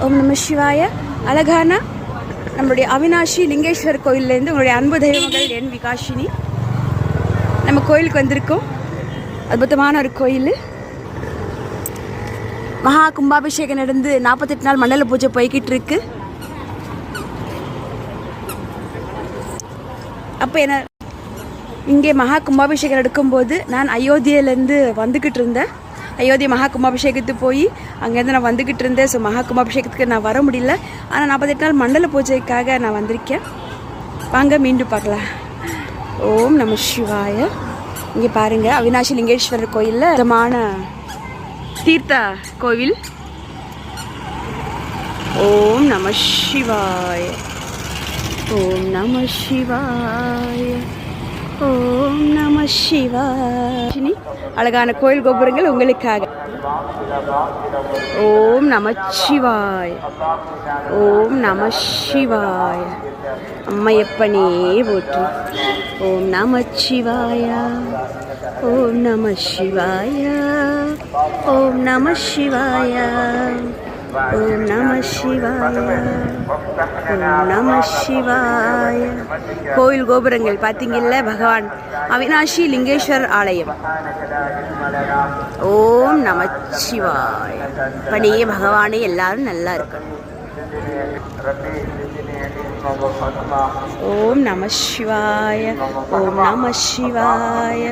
ஓம் நம சிவாய. அழகான நம்மளுடைய அவினாஷி லிங்கேஸ்வர் கோயிலேருந்து உங்களுடைய அன்பு தெய்வங்கள் என் விகாஷினி. நம்ம கோயிலுக்கு வந்திருக்கோம். அற்புதமான ஒரு கோயில். மகா கும்பாபிஷேகம் நடந்து 48 நாள் மண்டல பூஜை போய்கிட்டு இருக்கு. அப்போ என்ன இங்கே மகா கும்பாபிஷேகம் நடக்கும்போது நான் அயோத்தியிலேருந்து வந்துக்கிட்டு இருந்தேன். அயோத்தி மகா கும்பாபிஷேகத்துக்கு போய் அங்கேருந்து நான் வந்துக்கிட்டு இருந்தேன். ஸோ மகா கும்பாபிஷேகத்துக்கு நான் வர முடியல. ஆனால் 48 நாள் மண்டல பூஜைக்காக நான் வந்திருக்கேன். வாங்க மீண்டும் பார்க்கலாம். ஓம் நம சிவாய. இங்கே பாருங்கள், அவினாஷி லிங்கேஸ்வரர் கோயிலில் அற்புதமான தீர்த்த கோவில். ஓம் நம சிவாய. ஓம் நம சிவாய. ஓம் நம சிவாய. அழகான கோயில் கோபுரங்கள் உங்களுக்காக. ஓம் நம சிவாய. ஓம் நம சிவாய. அம்மையப்பனே போற்று. ஓம் நம சிவாய. ஓம் நம சிவாய. ஓம் நம சிவாய. ஓம் நம சிவாய. ஓம் நம சிவாய. கோயில் கோபுரங்கள் பார்த்தீங்கல்ல, பகவான் அவினாஷி லிங்கேஸ்வர் ஆலயம். ஓம் நம சிவாய. பணியே பகவானே, எல்லாரும் நல்லா இருக்கணும். ஓம் நம சிவாய. ஓம் நம சிவாய.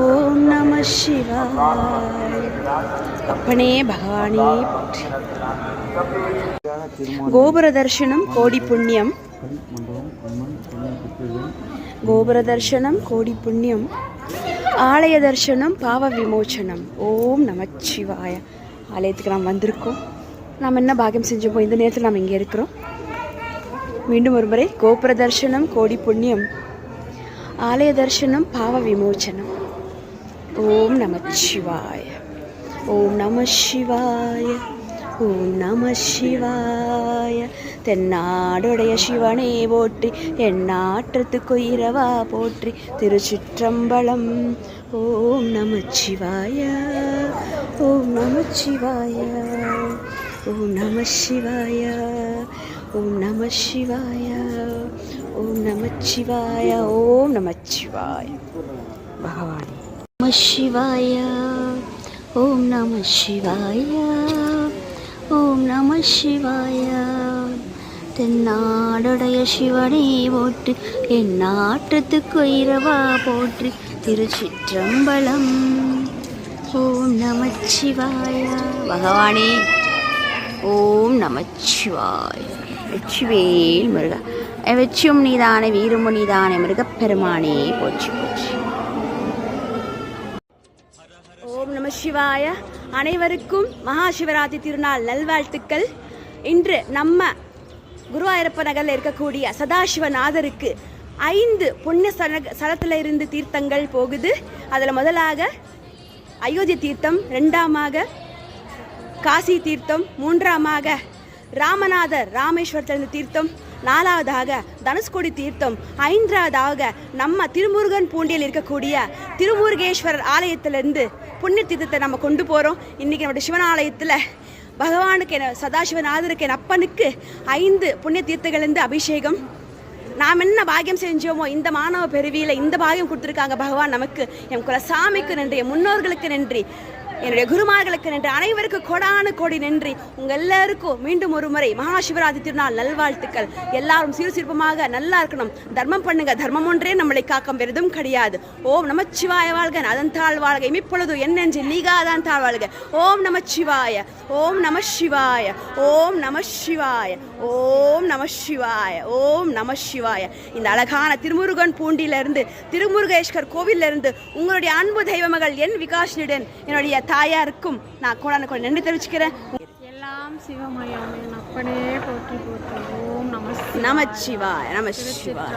ஓம் நம சிவாய. அப்பனே பகவானே போற்றி. கோபுர தர்சனம் கோடி புண்ணியம். கோபுர தர்சனம் கோடி புண்ணியம். ஆலய தர்சனம் பாவ விமோச்சனம். ஓம் நம சிவாய. ஆலயத்துக்கு நாம் வந்திருக்கோம். நாம் என்ன பாக்கியம் செஞ்சோமோ இந்த நேரத்தில் நாம் இங்கே இருக்கிறோம். மீண்டும் ஒரு முறை, கோபுர தர்சனம் கோடி புண்ணியம், ஆலய தர்சனம் பாவ விமோச்சனம். ஓம் நம சிவாய. ஓம் நம சிவாய. ஓம் நம சிவாய. தென்னாடுடைய சிவனே போற்றி, எந்நாற்றத்துக்கு இரவா போற்றி. திருச்சிற்றம்பலம். ஓம் நம சிவாய. ஓம் நம சிவாய. ஓம் நம சிவாய. ஓம் நம சிவாய. ஓம் நம சிவாய. ஓம் நம சிவாய. பகவான் நம சிவாய. ஓம் நம சிவாய. ஓம் நம சிவாய. தென்னாடுடைய சிவனே போற்றி, என் நாட்டத்துக்கு இரவா போற்றி. திருச்சிற்றம்பலம். ஓம் நம சிவாய. பகவானே ஓம் நம சிவாய. வெற்றிவேல் முருகா. வெற்றியும் நீதானே, வீரமும் நீதானே, முருகப்பெருமானே போற்றி போற்றி. ஓம் நம சிவாய. அனைவருக்கும் மகா சிவராத்திரி திருநாள் நல்வாழ்த்துக்கள். இன்று நம்ம குருவாயூரப்ப நகரில் இருக்கக்கூடிய சதாசிவநாதருக்கு 5 புண்ணிய ஸ்தலத்தில் இருந்து தீர்த்தங்கள் போகுது. அதில் முதலாக அயோத்தி தீர்த்தம், 2ஆமாக காசி தீர்த்தம், 3ஆமாக ராமநாதர் ராமேஸ்வரத்திலிருந்து தீர்த்தம், 4ஆவதாக தனுஷ்கோடி தீர்த்தம், 5ஆவதாக நம்ம திருமுருகன் பூண்டியில் இருக்கக்கூடிய திருமுருகேஸ்வரர் ஆலயத்திலிருந்து புண்ணிய தீர்த்தத்தை நம்ம கொண்டு போகிறோம். இன்றைக்கி நம்முடைய சிவன் ஆலயத்தில் பகவானுக்கு சதாசிவநாதருக்கு என் அப்பனுக்கு 5 புண்ணிய தீர்த்தங்கள்லேருந்து அபிஷேகம். நாம் என்ன பாக்கியம் செஞ்சோமோ இந்த மாணவ பெருவியில் இந்த பாக்கியம் கொடுத்துருக்காங்க பகவான் நமக்கு. என் குலசாமிக்கு நன்றி, என் முன்னோர்களுக்கு நன்றி, என்னுடைய குருமார்களுக்கு நன்றி, அனைவருக்கும் கோடானு கோடி நன்றி. உங்கள் எல்லாருக்கும் மீண்டும் ஒரு முறை மகா சிவராத்திரி திருநாள் நல்வாழ்த்துக்கள். எல்லாரும் சீர்சிற்பமாக நல்லா இருக்கணும். தர்மம் பண்ணுங்க, தர்மம் ஒன்றே நம்மளை காக்கம், வேறுதும் கிடையாது. ஓம் நமச்சிவாய வாழ்க, அதன் தாழ் வாழ்க, இமிப்பொழுது என் நெஞ்சில் நீகாதான் தாழ் வாழ்க. ஓம் நமச்சிவாய. ஓம் நம சிவாய. ஓம் நம சிவாய. ஓம் நம சிவாய. ஓம் நம சிவாய. இந்த அழகான திருமுருகன் பூண்டியிலிருந்து, திருமுருகேஸ்வர் கோவிலிருந்து உங்களுடைய அன்பு தெய்வமகள் என் விகாஷினியுடன் என்னுடைய தாயாருக்கும் நான் கோடான கோடி நன்றி தெரிவிச்சுக்கிறேன். எல்லாம் சிவமயமே, அப்பனே போற்றி போற்றி. ஓம் நமச்சிவாய. நமச்சிவாய.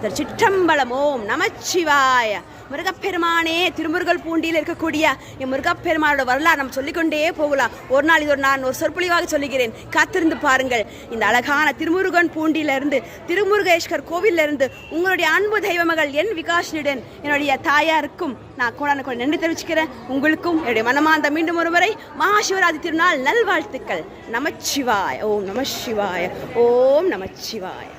திருச்சிற்றம்பலம். ஓம் நமச்சிவாய. முருகப்பெருமானே, திருமுருகல் பூண்டியில் இருக்கக்கூடிய என் முருகப்பெருமானோட வரலாறு நம்ம சொல்லிக்கொண்டே போகலாம். ஒரு நாள் இது நான் ஒரு சொற்பொழிவாக சொல்லுகிறேன், காத்திருந்து பாருங்கள். இந்த அழகான திருமுருகன் பூண்டியிலிருந்து, திருமுருகேஸ்வர் கோவிலிருந்து உங்களுடைய அன்பு தெய்வமகள் என் விகாஷினியுடன் என்னுடைய தாயாருக்கும் நான் கோடான நன்றி தெரிவிச்சுக்கிறேன். உங்களுக்கும் என்னுடைய மனமார்ந்த மீண்டும் ஒரு முறை மகாசிவராத்திரி திருநாள் நல்வாழ்த்துக்கள். நமச்சிவாய. ஓம் நம சிவாய. ஓம் நமச்சிவாய.